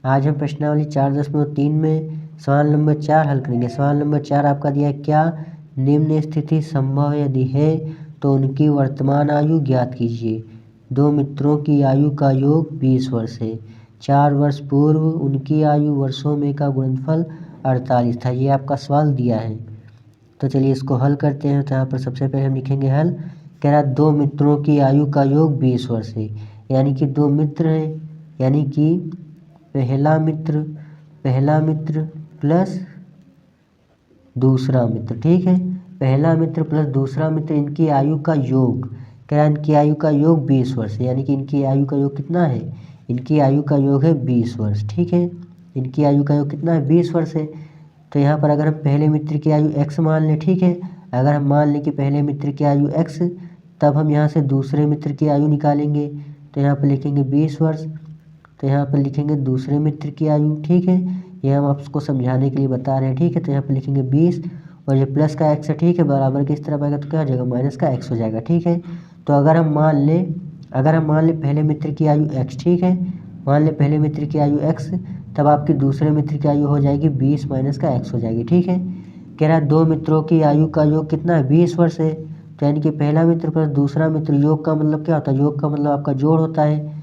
आज हम प्रश्नावली 4.3 में सवाल नंबर 4 हल करेंगे। सवाल नंबर 4 आपका दिया है, क्या निम्न स्थिति संभव है? यदि है तो उनकी वर्तमान आयु ज्ञात कीजिए। दो मित्रों की आयु का योग 20 वर्ष है। 4 वर्ष पूर्व उनकी आयु वर्षों में का गुणनफल 48 था। ये आपका सवाल दिया है। तो चलिए इसको हल करते हैं। तो यहाँ पर सबसे पहले हम लिखेंगे हल। कह रहा दो मित्रों की आयु का योग 20 वर्ष है, यानी कि दो मित्र हैं, यानी कि पहला मित्र प्लस दूसरा मित्र। ठीक है, पहला मित्र प्लस दूसरा मित्र, इनकी आयु का योग, क्या इनकी आयु का योग 20 वर्ष है, यानी कि इनकी आयु का योग कितना है? इनकी आयु का योग है 20 वर्ष। ठीक है, इनकी आयु का योग कितना है? 20 वर्ष है। तो यहाँ पर अगर हम पहले मित्र की आयु x मान लें, ठीक है, अगर हम मान लें कि पहले मित्र की आयु x, तब हम यहाँ से दूसरे मित्र की आयु निकालेंगे। तो यहाँ पर लिखेंगे 20 वर्ष। तो यहाँ पर लिखेंगे दूसरे मित्र की आयु। ठीक है, ये हम आपको समझाने के लिए बता रहे हैं। ठीक है, तो यहाँ पर लिखेंगे 20 और ये प्लस का x है। ठीक है, बराबर की इस तरफ आएगा तो क्या हो जाएगा? माइनस का x हो जाएगा। ठीक है, तो अगर हम मान लें पहले मित्र की आयु x, ठीक है, मान लें पहले मित्र की आयु x, तब आपकी दूसरे मित्र की आयु हो जाएगी 20 माइनस का x हो जाएगी। ठीक है, कह रहा है दो मित्रों की आयु का योग कितना है? 20 वर्ष है। तो यानी कि पहला मित्र प्लस दूसरा मित्र, योग का मतलब क्या होता है? योग का मतलब आपका जोड़ होता है।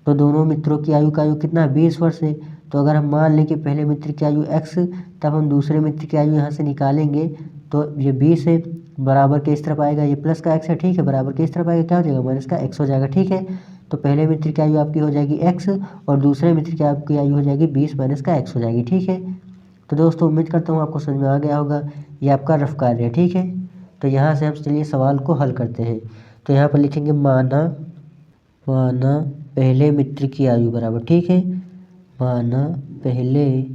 तो दोनों मित्रों की आयु का योग कितना है? 20 वर्ष है। तो अगर हम मान लें कि पहले मित्र की आयु x, तब हम दूसरे मित्र की आयु यहाँ से निकालेंगे तो ये 20 है, बराबर के इस तरफ आएगा, ये प्लस का x है। ठीक है, बराबर के इस तरफ आएगा, क्या हो जाएगा? माइनस का x हो जाएगा। ठीक है, तो पहले मित्र की आयु आपकी हो जाएगी x और दूसरे मित्र की आपकी आयु हो जाएगी 20 माइनस का x हो जाएगी। ठीक है, तो दोस्तों उम्मीद करता हूँ आपको समझ में आ गया होगा। ये आपका रफ कार्य है। ठीक है, तो यहाँ से हम चलिए सवाल को हल करते हैं। तो यहाँ पर लिखेंगे माना पहले मित्र की आयु बराबर, ठीक है, माना पहले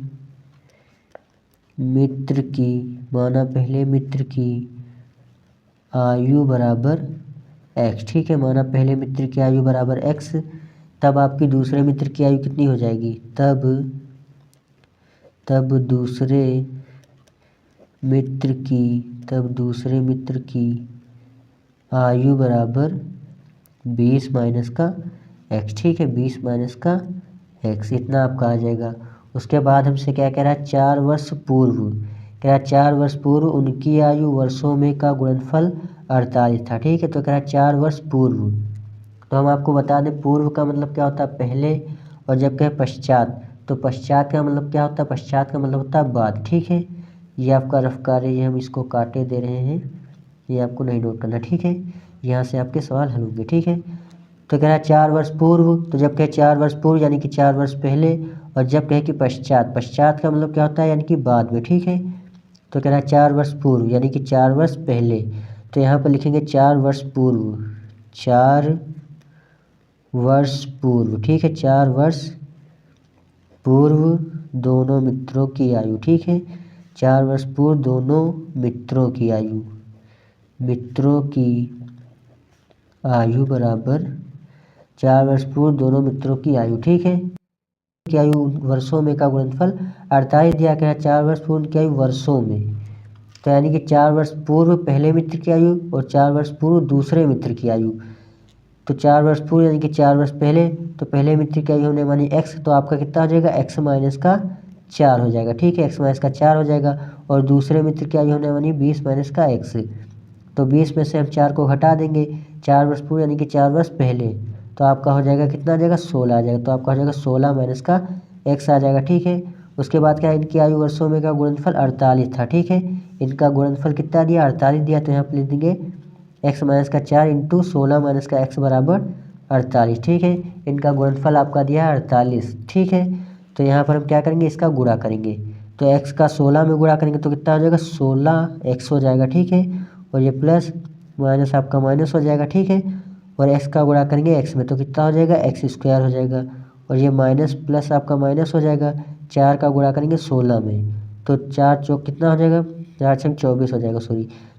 मित्र की आयु बराबर x। ठीक है, माना पहले मित्र की आयु बराबर x, तब आपकी दूसरे मित्र की आयु कितनी हो जाएगी? तब दूसरे मित्र की आयु बराबर 20 माइनस का x। ठीक है, 20 माइनस का x, इतना आपका आ जाएगा। उसके बाद हमसे क्या कह रहा है? 4 वर्ष पूर्व, कह रहा है 4 वर्ष पूर्व उनकी आयु वर्षों में का गुणनफल 48 था। ठीक है, तो कह रहा है 4 वर्ष पूर्व। तो हम आपको बता दें पूर्व का मतलब क्या होता है? पहले, और जब कहे पश्चात, तो पश्चात का मतलब क्या होता है? पश्चात का मतलब होता है बाद। ठीक है, ये आपका रफ कार्य, ये हम इसको काटे दे रहे हैं, ये आपको नहीं नोट करना। ठीक है, यहाँ से आपके सवाल हल होंगे। ठीक है, तो कह रहा है 4 वर्ष पूर्व, तो जब कहे 4 वर्ष पूर्व यानी कि 4 वर्ष पहले, और जब कहे कि पश्चात का मतलब क्या होता है? यानी कि बाद में। ठीक है, तो कह रहा है 4 वर्ष पूर्व यानी कि 4 वर्ष पहले। तो यहाँ पर लिखेंगे 4 वर्ष पूर्व, 4 वर्ष पूर्व। ठीक है, 4 वर्ष पूर्व दोनों मित्रों की आयु। ठीक है, 4 वर्ष पूर्व दोनों मित्रों की आयु बराबर 4 वर्ष पूर्व दोनों मित्रों की आयु। ठीक है, की आयु वर्षों में का गुणनफल 48 दिया गया है। 4 वर्ष पूर्व की आयु वर्षों में, तो यानी कि 4 वर्ष पूर्व पहले मित्र की आयु और 4 वर्ष पूर्व दूसरे मित्र की आयु। तो 4 वर्ष पूर्व यानी कि 4 वर्ष पहले, तो पहले मित्र की आयु हमने मानी x, तो आपका कितना हो जाएगा? x माइनस का 4 हो जाएगा। ठीक है, x माइनस का 4 हो जाएगा। और दूसरे मित्र की आयु हमने मानी 20 माइनस का x, तो 20 में से हम 4 को घटा देंगे। 4 वर्ष पूर्व यानी कि 4 वर्ष पहले, तो आपका हो जाएगा कितना आ जाएगा? 16 आ जाएगा। तो आपका हो जाएगा 16 माइनस का x आ जाएगा। ठीक है, उसके बाद क्या है? इनकी आयु वर्षों में का गुणनफल 48 था। ठीक है, इनका गुणनफल कितना दिया? 48 दिया। तो यहाँ पर लिख देंगे x माइनस का 4 इंटू 16 माइनस का x बराबर 48। ठीक है, इनका गुणनफल आपका दिया है 48। ठीक है, तो यहाँ पर हम क्या करेंगे? इसका गुणा करेंगे। तो x का 16 में गुणा करेंगे तो कितना हो जाएगा? 16x हो जाएगा। ठीक है, और ये प्लस माइनस आपका माइनस हो जाएगा। ठीक है, और x का गुणा करेंगे x में तो कितना हो जाएगा? x स्क्वायर हो जाएगा। और ये माइनस प्लस आपका माइनस हो जाएगा। 4 का गुणा करेंगे 16 में, तो 4 चौक कितना हो जाएगा? 4 छंग 24 हो जाएगा।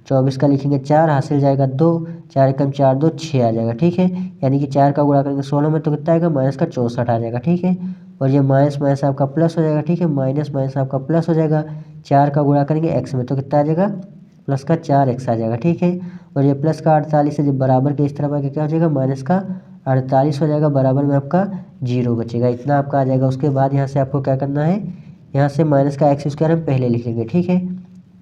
24 का लिखेंगे 4, हासिल जाएगा 2, 4 एकम 4 2 6 आ जाएगा। ठीक है, यानी कि 4 का गुणा करेंगे 16 में तो कितना आएगा? माइनस का 64 आ जाएगा। ठीक है, और ये माइनस माइनस आपका प्लस हो जाएगा। ठीक है, माइनस माइनस आपका प्लस हो जाएगा। 4 का गुणा करेंगे x में तो कितना आ जाएगा? प्लस का 4x आ जाएगा। ठीक है, और ये प्लस का 48 है, जब बराबर के इस तरफ आएगा क्या हो जाएगा? माइनस का 48 हो जाएगा, बराबर में आपका 0 बचेगा, इतना आपका आ जाएगा। उसके बाद यहाँ से आपको क्या करना है, यहाँ से माइनस का एक्स स्क्वायर हम पहले लिखेंगे, ठीक है।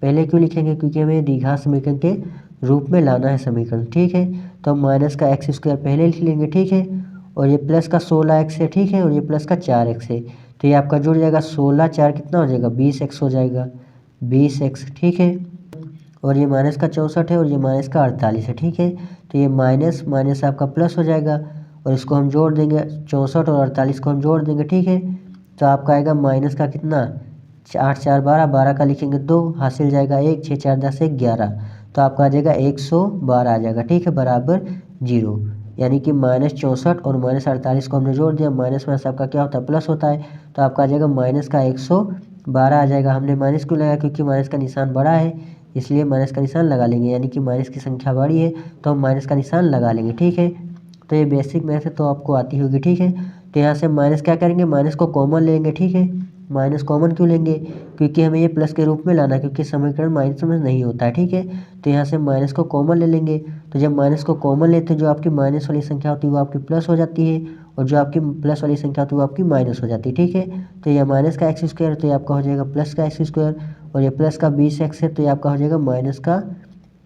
पहले क्यों लिखेंगे, क्योंकि हमें द्विघात समीकरण के रूप में लाना है समीकरण, ठीक है। तो हम माइनस का एक्स स्क्वायर पहले लिख लेंगे, ठीक है। और ये प्लस का 16x है, ठीक है, और ये प्लस का 4x है, तो ये आपका जुड़ जाएगा 16 4 कितना हो जाएगा 20x हो जाएगा, 20x, ठीक है। और ये माइनस का 64 है और ये माइनस का 48 है, ठीक है। तो ये माइनस माइनस आपका प्लस हो जाएगा और इसको हम जोड़ देंगे, 64 और 48 को हम जोड़ देंगे, ठीक है। तो आपका आएगा माइनस का कितना 8 4 12, 12 का लिखेंगे 2, हासिल जाएगा 1, 6 4 10 1 11, तो आपका आ जाएगा 112 आ जाएगा, ठीक है, बराबर 0। यानी कि -64 और -48 को हमने जोड़ दिया, माइनस माइनस आपका क्या होता है प्लस होता है, तो आपका आ जाएगा माइनस का 112 आ जाएगा। हमने माइनस क्यों लगाया, क्योंकि माइनस का निशान बड़ा है, इसलिए माइनस का निशान लगा लेंगे, यानी कि माइनस की संख्या बड़ी है तो हम माइनस का निशान लगा लेंगे, ठीक है। तो ये बेसिक मैथ है, तो आपको आती होगी, ठीक है। तो यहाँ से माइनस क्या करेंगे, माइनस को कॉमन लेंगे, ठीक है। माइनस कॉमन क्यों लेंगे, क्योंकि हमें ये प्लस के रूप में लाना है, क्योंकि समीकरण माइनस में नहीं होता है, ठीक है। तो यहाँ से माइनस को कॉमन ले लेंगे, तो जब माइनस को कॉमन लेते हैं जो आपकी माइनस वाली संख्या होती है वो आपकी प्लस हो जाती है, और जो आपकी प्लस वाली संख्या होती है वो आपकी माइनस हो जाती है, ठीक है। तो ये माइनस का एक्स स्क्वायर, तो ये आपका हो जाएगा प्लस का एक्स स्क्वायर, और ये प्लस का 20x है तो ये आपका हो जाएगा माइनस का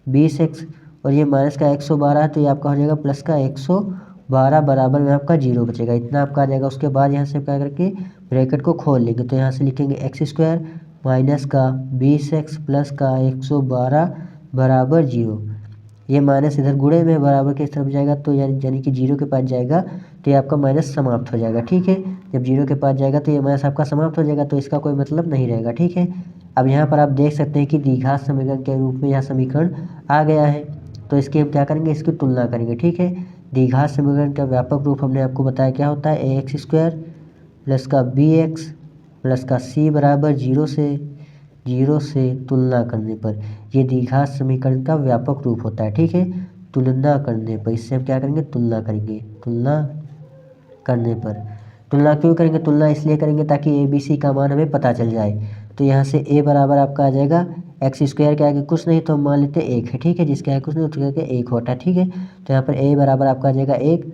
20x, और ये माइनस का 112 है तो ये आपका हो जाएगा प्लस का 112, बराबर में आपका 0 बचेगा, इतना आपका आ जाएगा। उसके बाद यहाँ से क्या करके ब्रैकेट को खोल लेंगे, तो यहाँ से लिखेंगे एक्स स्क्वायर माइनस का 20x प्लस का 112 बराबर 0। ये माइनस इधर गुणे में बराबर की तरफ जाएगा, तो यानी कि 0 के पास जाएगा तो ये आपका माइनस समाप्त हो जाएगा, ठीक है। जब 0 के पास जाएगा तो ये माइनस आपका समाप्त हो जाएगा, तो इसका कोई मतलब नहीं रहेगा, ठीक है। अब यहाँ पर आप देख सकते हैं कि द्विघात समीकरण के रूप में यह समीकरण आ गया है, तो इसकी हम क्या करेंगे, इसकी तुलना करेंगे, ठीक है। द्विघात समीकरण का व्यापक रूप हमने आपको बताया क्या होता है, ax स्क्वायर प्लस का bx प्लस का c बराबर 0 से तुलना करने पर ये द्विघात समीकरण का व्यापक रूप होता है, ठीक है। तुलना करने पर इससे हम क्या करेंगे, तुलना करेंगे, तुलना करने पर। तुलना क्यों करेंगे, तुलना इसलिए करेंगे ताकि ए बी सी का मान हमें पता चल जाए। तो यहाँ से a बराबर आपका आ जाएगा एक्स स्क्वायर के आगे कुछ नहीं तो हम मान लेते हैं 1 है, ठीक है, जिसके आगे कुछ नहीं उसके आगे 1 होता है, ठीक है। तो यहाँ पर a बराबर आपका आ जाएगा 1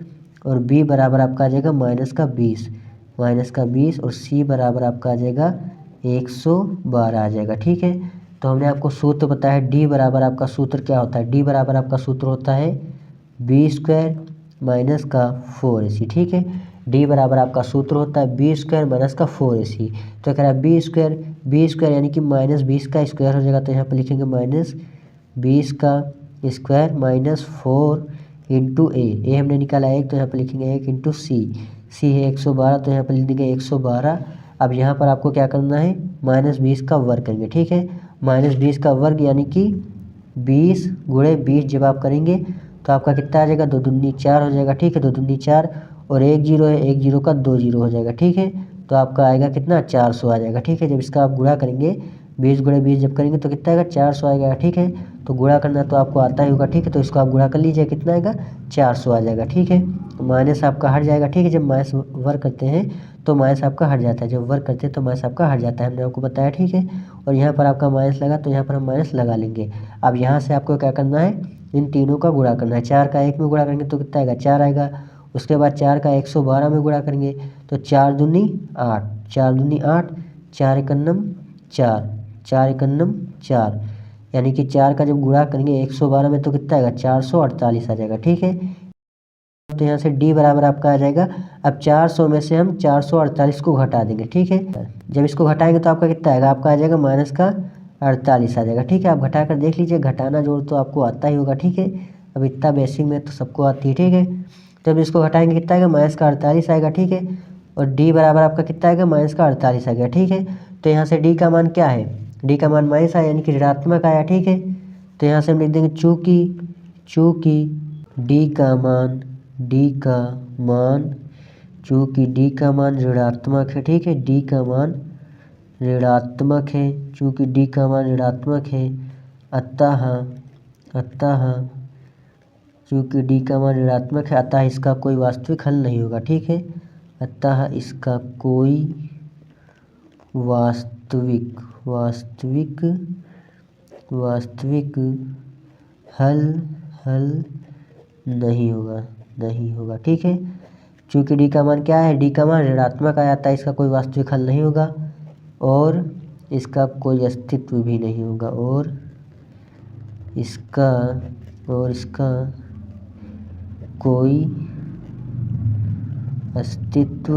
और b बराबर आपका आ जाएगा माइनस का 20 और c बराबर आपका आ जाएगा 112 आ जाएगा, ठीक है। तो हमने आपको सूत्र बताया d बराबर आपका सूत्र क्या होता है, d बराबर आपका सूत्र होता है b स्क्वायर माइनस का 4ac, ठीक है। d बराबर आपका सूत्र होता है b स्क्वायर माइनस का 4ac, तो कह रहा है b स्क्वायर यानी कि -20 का स्क्वायर हो जाएगा, तो यहाँ पर लिखेंगे -20 का स्क्वायर माइनस 4 इंटू ए हमने निकाला 1 तो यहाँ पर लिखेंगे 1 इंटू सी है 112, तो यहाँ पर लिख देंगे 112। अब यहाँ पर आपको क्या करना है, -20 का वर्ग करेंगे, ठीक है। -20 का वर्ग यानी कि 20 गुणे 20 जब आप करेंगे तो आपका कितना आ जाएगा, 2 दूनी 4 हो जाएगा, ठीक है, 2 दूनी 4 और 1 0 है, 1 0 का 2 0 हो जाएगा, ठीक है। तो आपका आएगा कितना 400 आ जाएगा, ठीक है। जब इसका आप गुणा करेंगे 20 गुणे 20 जब करेंगे तो कितना आएगा 400 आएगा, ठीक है। तो गुणा करना तो आपको आता ही होगा, ठीक है, तो इसको आप गुणा कर लीजिए, कितना आएगा 400 आ जाएगा, ठीक है। तो माइनस आपका हट जाएगा, ठीक है। जब माइनस वर्ग करते हैं तो माइनस आपका हट जाता है, जब वर्ग करते हैं तो माइनस आपका हट जाता है, हमने आपको बताया, ठीक है। और यहाँ पर आपका माइनस लगा तो यहाँ पर हम माइनस लगा लेंगे। अब यहाँ से आपको क्या करना है, इन तीनों का गुणा करना है। 4 का 1 में गुणा करेंगे तो कितना आएगा 4 आएगा, उसके बाद 4 का 112 में गुणा करेंगे तो 4 दूनी 8, 4 दूनी 8, 4 एकन्नम 4, 4 एकन्नम 4, यानी कि 4 का जब गुणा करेंगे 112 में तो कितना आएगा 448 आ जाएगा, ठीक है। तो यहाँ से d बराबर आपका आ जाएगा, अब 400 में से हम 448 को घटा देंगे, ठीक है। जब इसको घटाएंगे तो आपका कितना आएगा, आपका आ जाएगा माइनस का 48 आ जाएगा, ठीक है। आप घटा कर देख लीजिए, घटाना जोड़ तो आपको आता ही होगा, ठीक है। अब इतना बेसिक में तो सबको आती है, ठीक है। जब इसको घटाएंगे कितना आएगा, माइनस का 48 आएगा, ठीक है। और d बराबर आपका कितना आएगा, माइनस का 48 आ गया, ठीक है। तो यहाँ से d का मान क्या है, d का मान माइनस आया यानी कि ऋणात्मक आया, ठीक है। तो यहाँ से हम लिख देंगे चूँकि d का मान चूँकि d का मान ऋणात्मक है, ठीक है, d का मान ऋणात्मक है, चूँकि d का मान ऋणात्मक है, अतः चूँकि d का मान ऋणात्मक है अतः इसका कोई वास्तविक हल नहीं होगा, ठीक है। अतः इसका कोई वास्तविक हल नहीं होगा। नहीं होगा। ठीक है, चूँकि डी का मान क्या है, डी का मान ऋणात्मक आ जाता है, इसका कोई वास्तविक हल नहीं होगा और इसका कोई अस्तित्व भी नहीं होगा और इसका कोई अस्तित्व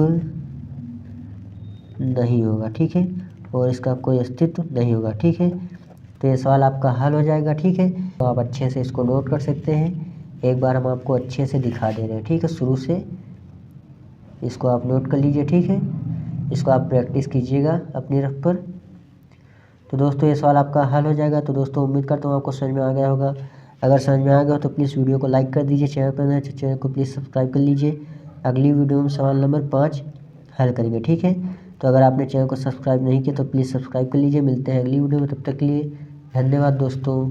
नहीं होगा। ठीक है, और इसका कोई अस्तित्व नहीं होगा। ठीक है, तो ये सवाल आपका हल हो जाएगा। ठीक है, तो आप अच्छे से इसको नोट कर सकते हैं। एक बार हम आपको अच्छे से दिखा दे रहे हैं। ठीक है, शुरू से इसको आप नोट कर लीजिए। ठीक है, इसको आप प्रैक्टिस कीजिएगा अपनी रफ पर। तो दोस्तों ये सवाल आपका हल हो जाएगा। तो दोस्तों उम्मीद करता हूँ आपको समझ में आ गया होगा। अगर समझ में आ गया हो तो प्लीज़ वीडियो को लाइक कर दीजिए, चैनल पर नए तो चैनल को प्लीज़ सब्सक्राइब कर लीजिए। अगली वीडियो में सवाल नंबर 5 हल करेंगे। ठीक है, तो अगर आपने चैनल को सब्सक्राइब नहीं किया तो प्लीज़ सब्सक्राइब कर लीजिए। मिलते हैं अगली वीडियो में, तब तक के लिए धन्यवाद दोस्तों।